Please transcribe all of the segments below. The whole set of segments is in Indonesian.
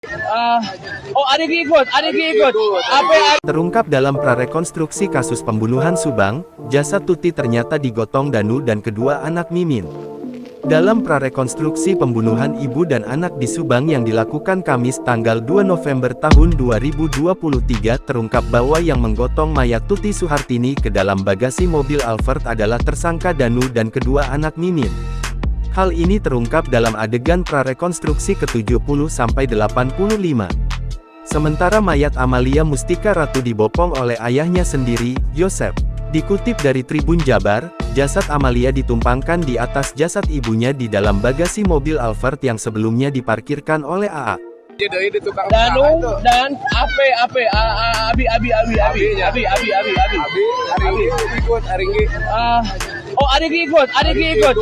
Ada ikut. Terungkap dalam prarekonstruksi kasus pembunuhan Subang, jasad Tuti ternyata digotong Danu dan kedua anak Mimin. Dalam prarekonstruksi pembunuhan ibu dan anak di Subang yang dilakukan Kamis tanggal 2 November tahun 2023 terungkap bahwa yang menggotong mayat Tuti Suhartini ke dalam bagasi mobil Alphard adalah tersangka Danu dan kedua anak Mimin. Hal ini terungkap dalam adegan prarekonstruksi ke-70-85. Sementara mayat Amalia Mustika Ratu dibopong oleh ayahnya sendiri, Yosep. Dikutip dari Tribun Jabar, jasad Amalia ditumpangkan di atas jasad ibunya di dalam bagasi mobil Alphard yang sebelumnya diparkirkan oleh AA. Danu dan Abi ikut.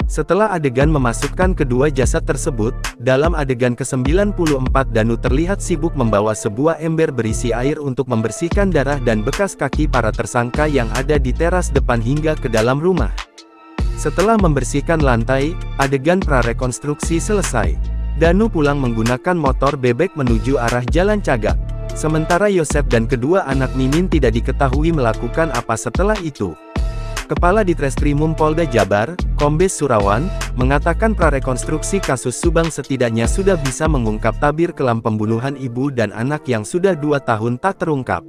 Setelah adegan memasukkan kedua jasad tersebut, dalam adegan ke-94 Danu terlihat sibuk membawa sebuah ember berisi air untuk membersihkan darah dan bekas kaki para tersangka yang ada di teras depan hingga ke dalam rumah. Setelah membersihkan lantai, adegan prarekonstruksi selesai. Danu pulang menggunakan motor bebek menuju arah Jalan Cagak. Sementara Yosep dan kedua anak Mimin tidak diketahui melakukan apa setelah itu. Kepala Ditreskrimum Polda Jabar, Kombes Surawan, mengatakan prarekonstruksi kasus Subang setidaknya sudah bisa mengungkap tabir kelam pembunuhan ibu dan anak yang sudah 2 tahun tak terungkap.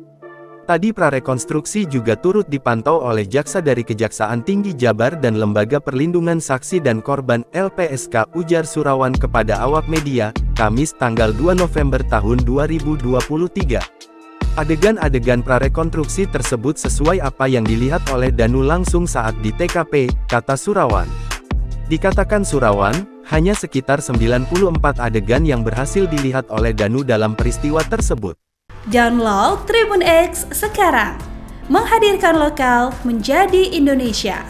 Tadi prarekonstruksi juga turut dipantau oleh jaksa dari Kejaksaan Tinggi Jabar dan Lembaga Perlindungan Saksi dan Korban (LPSK), ujar Surawan kepada awak media, Kamis tanggal 2 November tahun 2023. Adegan-adegan prarekonstruksi tersebut sesuai apa yang dilihat oleh Danu langsung saat di TKP, kata Surawan. Dikatakan Surawan, hanya sekitar 94 adegan yang berhasil dilihat oleh Danu dalam peristiwa tersebut. Download Tribun X sekarang, menghadirkan lokal menjadi Indonesia.